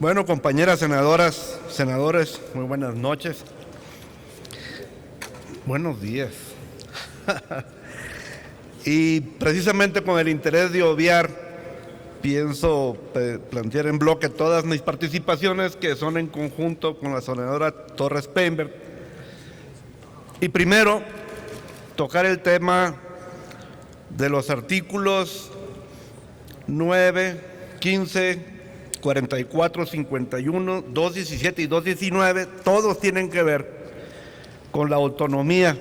Bueno, compañeras senadoras, senadores, muy buenas noches. Buenos días. Y precisamente con el interés de obviar, pienso plantear en bloque todas mis participaciones que son en conjunto con la senadora Torres Peinberg. Y primero, tocar el tema de los artículos 9, 15, 44, 51, 217 y 219, todos tienen que ver con la autonomía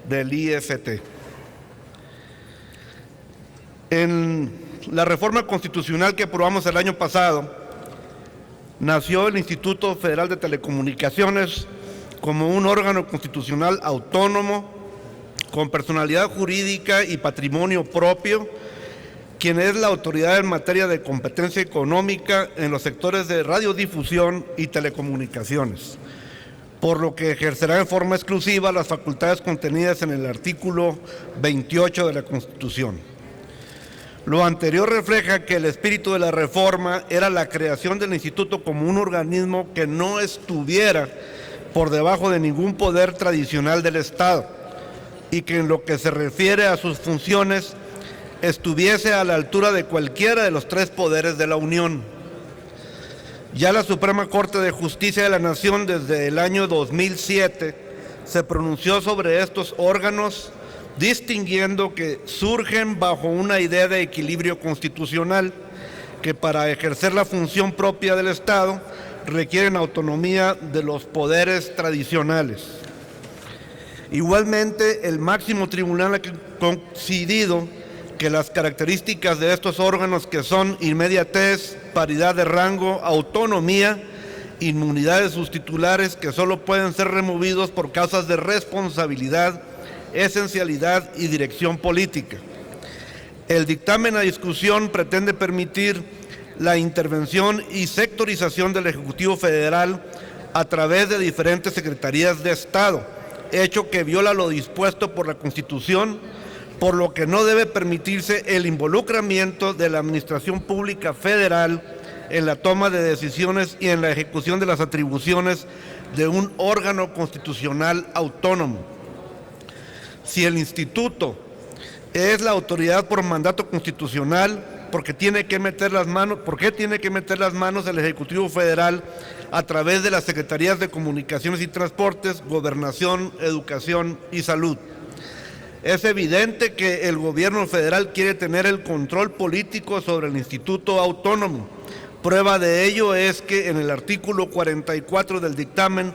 del IFT. En la reforma constitucional que aprobamos el año pasado, nació el Instituto Federal de Telecomunicaciones como un órgano constitucional autónomo, con personalidad jurídica y patrimonio propio, quien es la autoridad en materia de competencia económica en los sectores de radiodifusión y telecomunicaciones, por lo que ejercerá en forma exclusiva las facultades contenidas en el artículo 28 de la Constitución. Lo anterior refleja que el espíritu de la reforma era la creación del instituto como un organismo que no estuviera por debajo de ningún poder tradicional del Estado y que en lo que se refiere a sus funciones estuviese a la altura de cualquiera de los tres poderes de la Unión. Ya la Suprema Corte de Justicia de la Nación desde el año 2007 se pronunció sobre estos órganos, distinguiendo que surgen bajo una idea de equilibrio constitucional, que para ejercer la función propia del Estado requieren autonomía de los poderes tradicionales. Igualmente, el máximo tribunal ha coincidido que las características de estos órganos, que son inmediatez, paridad de rango, autonomía, inmunidad de sus titulares, que solo pueden ser removidos por causas de responsabilidad, esencialidad y dirección política. El dictamen a discusión pretende permitir la intervención y sectorización del Ejecutivo Federal a través de diferentes secretarías de Estado, hecho que viola lo dispuesto por la Constitución, por lo que no debe permitirse el involucramiento de la Administración Pública Federal en la toma de decisiones y en la ejecución de las atribuciones de un órgano constitucional autónomo. Si el instituto es la autoridad por mandato constitucional, ¿por qué tiene que meter las manos el Ejecutivo Federal a través de las Secretarías de Comunicaciones y Transportes, Gobernación, Educación y Salud? Es evidente que el gobierno federal quiere tener el control político sobre el Instituto Autónomo. Prueba de ello es que en el artículo 44 del dictamen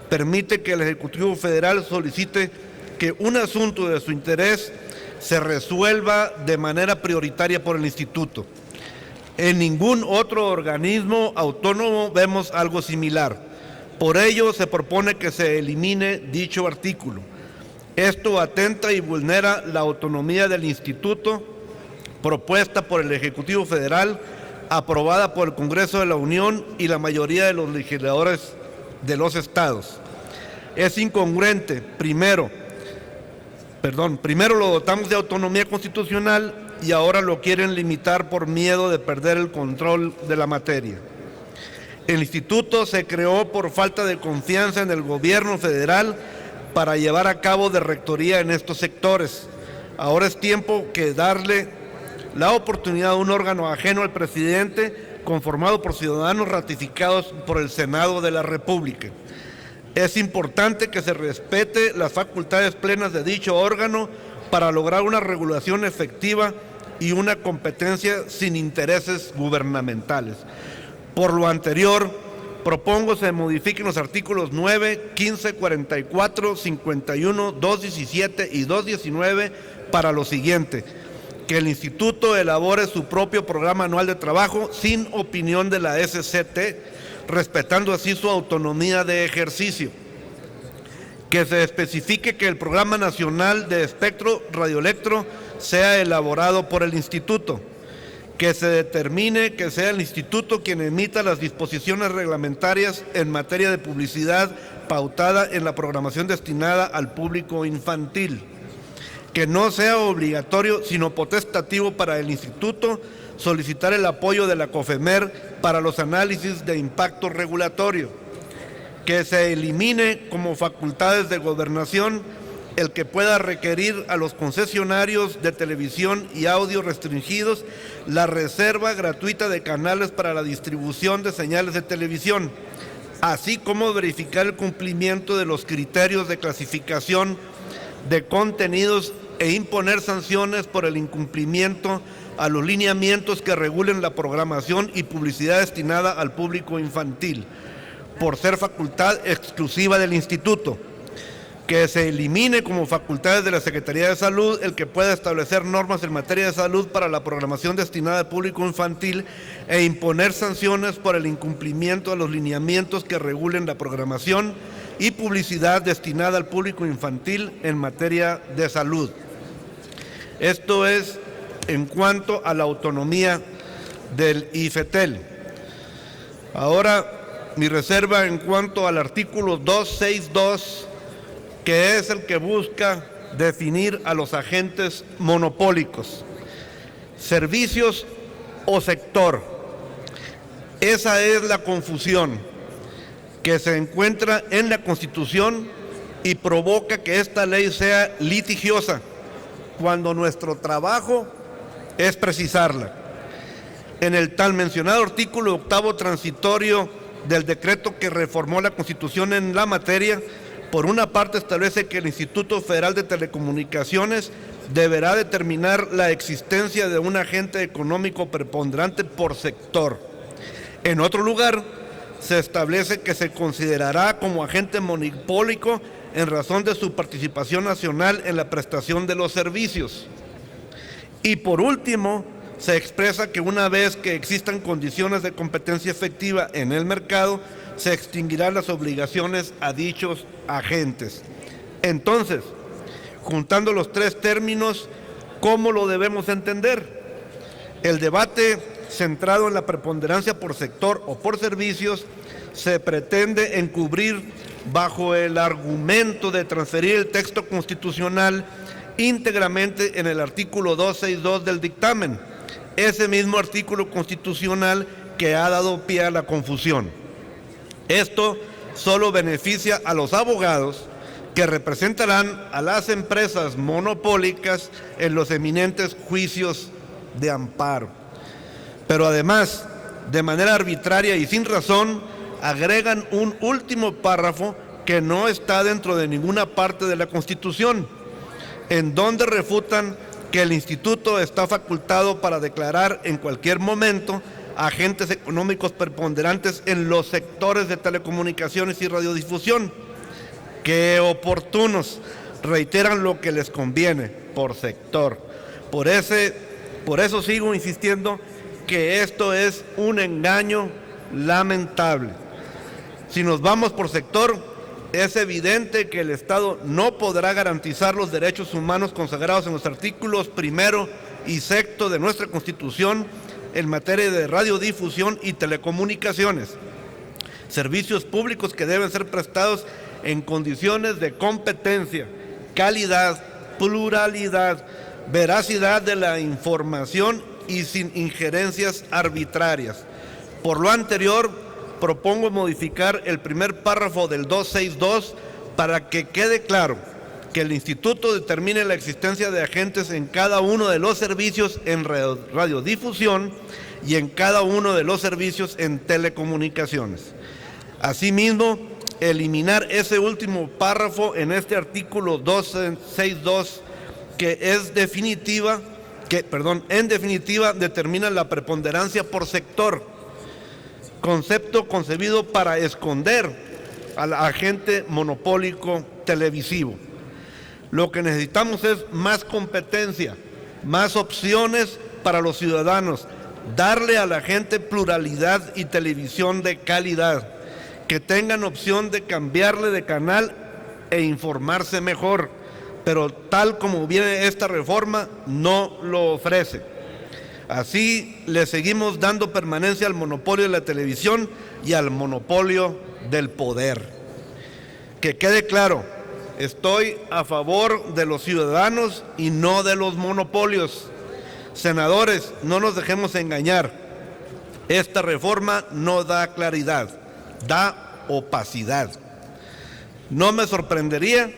permite que el Ejecutivo Federal solicite que un asunto de su interés se resuelva de manera prioritaria por el Instituto. En ningún otro organismo autónomo vemos algo similar. Por ello se propone que se elimine dicho artículo. Esto atenta y vulnera la autonomía del instituto propuesta por el Ejecutivo Federal, aprobada por el Congreso de la Unión y la mayoría de los legisladores de los estados. Es incongruente, primero lo dotamos de autonomía constitucional y ahora lo quieren limitar por miedo de perder el control de la materia. El instituto se creó por falta de confianza en el gobierno federal para llevar a cabo de rectoría en estos sectores. Ahora es tiempo que darle la oportunidad a un órgano ajeno al presidente, conformado por ciudadanos ratificados por el Senado de la República. Es importante que se respete las facultades plenas de dicho órgano para lograr una regulación efectiva y una competencia sin intereses gubernamentales. Por lo anterior, propongo se modifiquen los artículos 9, 15, 44, 51, 217 y 219 para lo siguiente: que el instituto elabore su propio programa anual de trabajo sin opinión de la SCT, respetando así su autonomía de ejercicio. Que se especifique que el Programa Nacional de Espectro Radioelectro sea elaborado por el instituto. Que se determine que sea el instituto quien emita las disposiciones reglamentarias en materia de publicidad pautada en la programación destinada al público infantil. Que no sea obligatorio, sino potestativo para el instituto solicitar el apoyo de la COFEMER para los análisis de impacto regulatorio, que se elimine como facultades de gobernación el que pueda requerir a los concesionarios de televisión y audio restringidos la reserva gratuita de canales para la distribución de señales de televisión, así como verificar el cumplimiento de los criterios de clasificación de contenidos e imponer sanciones por el incumplimiento a los lineamientos que regulen la programación y publicidad destinada al público infantil, por ser facultad exclusiva del Instituto. Que se elimine como facultades de la Secretaría de Salud el que pueda establecer normas en materia de salud para la programación destinada al público infantil e imponer sanciones por el incumplimiento de los lineamientos que regulen la programación y publicidad destinada al público infantil en materia de salud. Esto es en cuanto a la autonomía del IFETEL. Ahora, mi reserva en cuanto al artículo 262, que es el que busca definir a los agentes monopólicos, servicios o sector. Esa es la confusión que se encuentra en la Constitución y provoca que esta ley sea litigiosa, cuando nuestro trabajo es precisarla. En el tal mencionado artículo 8º transitorio del decreto que reformó la Constitución en la materia, por una parte establece que el Instituto Federal de Telecomunicaciones deberá determinar la existencia de un agente económico preponderante por sector. En otro lugar, se establece que se considerará como agente monopólico en razón de su participación nacional en la prestación de los servicios. Y por último, se expresa que una vez que existan condiciones de competencia efectiva en el mercado, se extinguirán las obligaciones a dichos agentes. Entonces, juntando los tres términos, ¿cómo lo debemos entender? El debate centrado en la preponderancia por sector o por servicios se pretende encubrir bajo el argumento de transferir el texto constitucional íntegramente en el artículo 262 del dictamen, ese mismo artículo constitucional que ha dado pie a la confusión. Esto solo beneficia a los abogados que representarán a las empresas monopólicas en los eminentes juicios de amparo. Pero además, de manera arbitraria y sin razón, agregan un último párrafo que no está dentro de ninguna parte de la Constitución, en donde refutan que el Instituto está facultado para declarar en cualquier momento agentes económicos preponderantes en los sectores de telecomunicaciones y radiodifusión. ¡Qué oportunos! Reiteran lo que les conviene, por sector. Por eso sigo insistiendo que esto es un engaño lamentable. Si nos vamos por sector, es evidente que el Estado no podrá garantizar los derechos humanos consagrados en los artículos 1 y 6 de nuestra Constitución en materia de radiodifusión y telecomunicaciones, servicios públicos que deben ser prestados en condiciones de competencia, calidad, pluralidad, veracidad de la información y sin injerencias arbitrarias. Por lo anterior, propongo modificar el primer párrafo del 262 para que quede claro que el Instituto determine la existencia de agentes en cada uno de los servicios en radiodifusión y en cada uno de los servicios en telecomunicaciones. Asimismo, eliminar ese último párrafo en este artículo 262 que en definitiva determina la preponderancia por sector, concepto concebido para esconder al agente monopólico televisivo. Lo que necesitamos es más competencia, más opciones para los ciudadanos, darle a la gente pluralidad y televisión de calidad, que tengan opción de cambiarle de canal e informarse mejor, pero tal como viene esta reforma, no lo ofrece. Así le seguimos dando permanencia al monopolio de la televisión y al monopolio del poder. Que quede claro, estoy a favor de los ciudadanos y no de los monopolios. Senadores, no nos dejemos engañar. Esta reforma no da claridad, da opacidad. No me sorprendería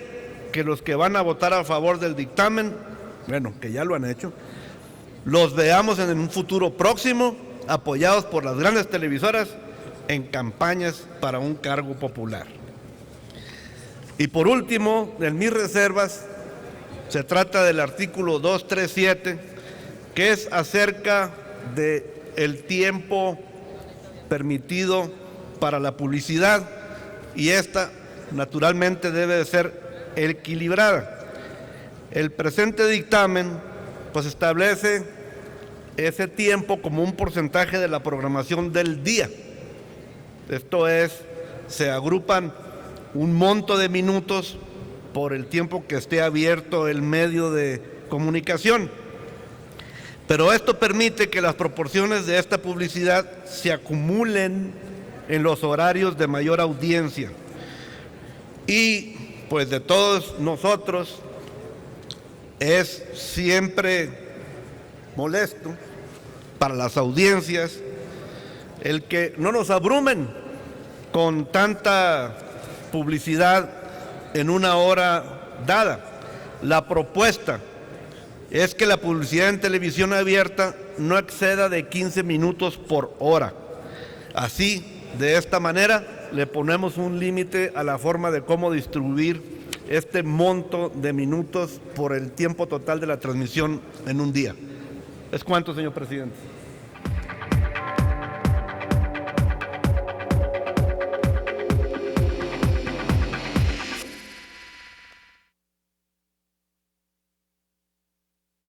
que los que van a votar a favor del dictamen, bueno, que ya lo han hecho, los veamos en un futuro próximo apoyados por las grandes televisoras en campañas para un cargo popular. Y por último, en mis reservas, se trata del artículo 237, que es acerca del tiempo permitido para la publicidad, y esta naturalmente debe de ser equilibrada. El presente dictamen pues establece ese tiempo como un porcentaje de la programación del día. Esto es, se agrupan un monto de minutos por el tiempo que esté abierto el medio de comunicación. Pero esto permite que las proporciones de esta publicidad se acumulen en los horarios de mayor audiencia. Y pues de todos nosotros es siempre molesto para las audiencias el que no nos abrumen con tanta publicidad en una hora dada. La propuesta es que la publicidad en televisión abierta no exceda de 15 minutos por hora. Así, de esta manera, le ponemos un límite a la forma de cómo distribuir este monto de minutos por el tiempo total de la transmisión en un día. ¿Es cuánto, señor presidente?